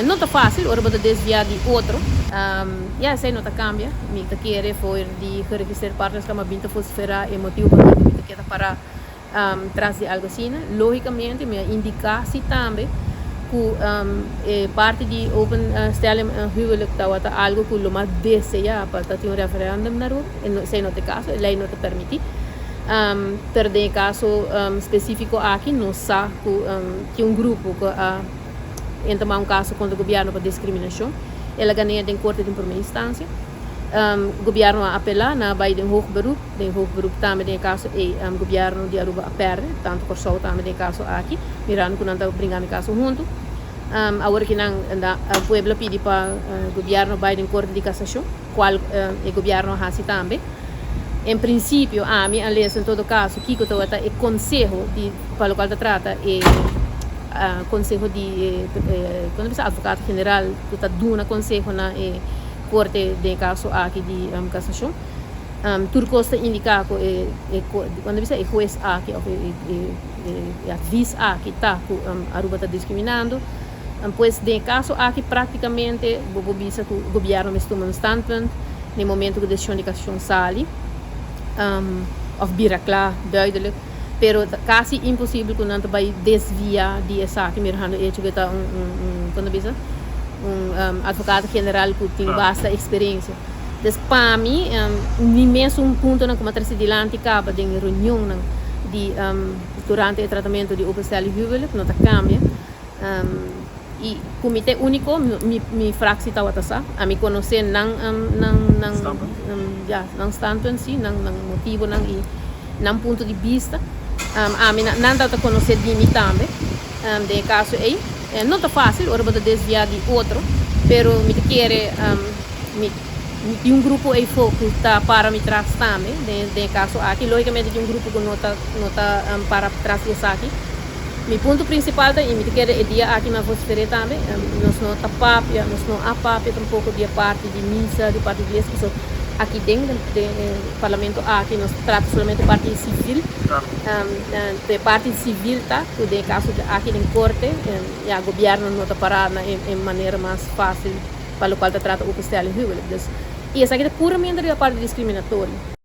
não está fácil, ora para desviar de outro. Ja, sei não está cambia. Me está querer foi de geregistreerd partners que me binta fosse fera emotivo para me está para trans de algo assim. Logicamente, me indicar se também que parte de open stelling huwelijk dat algo que lo más deseja para ter referendum na rua, sei não tem caso, a lei não te permite. Per de caso específico aqui, não sabe que grupo que entra caso contra o governo para discriminação, ela ganha em corte de primeira instância. O governo apela na vai de hoog beroep também tem caso o governo de Aruba perde, tanto por só também tem caso aqui, mirando que não está brincando caso junto. Agora que não o pueblo pede para o governo vai de corte de cassação, qual o governo faz também. Em princípio, a mim, aliás, em todo caso, Kiko é conselho de para o qual trata conselho de quando você advogado general, que está dando conselho na corte de caso aqui de cassação. Turcosta indica que quando você é juiz aqui, o advis aqui está que Aruba está discriminando. Pois de caso aqui praticamente o bisa que o governo me toma um standpunt no momento que a decisão de cassação sai. Of bira klaar, duidelijk. Pero quasi impossível que não vai desviar de essa aqui, mirando que está quando bisa advogado general que tem vasta experiência. Então, para mim, nem mesmo ponto na como trazer adiante acaba de reunião de durante o tratamento de openstelle huwelijk, não está cambia. E comitê único me fraxe tá watasa a me conhecer não standpoint sim não motivo não ponto de vista a mim não dá para conhecer de mim também de caso aí não está fácil ora para desviar de outro pero me quer de grupo aí foco tá para me trás também de caso aqui logicamente de grupo que não tá para trás isso aqui. Mi ponto principal é que quer dia aqui na Vosfere também, nós não tapapia, nós não apapia tampouco de parte de missa, de parte de igreja, so aqui dentro do parlamento aqui nós tratamos somente parte civil, de parte civil tá, que de caso aqui em corte, e o governo não está parado em maneira mais fácil para o qual trata o openstelle huwelijk. E essa aqui é puramente a parte discriminatória.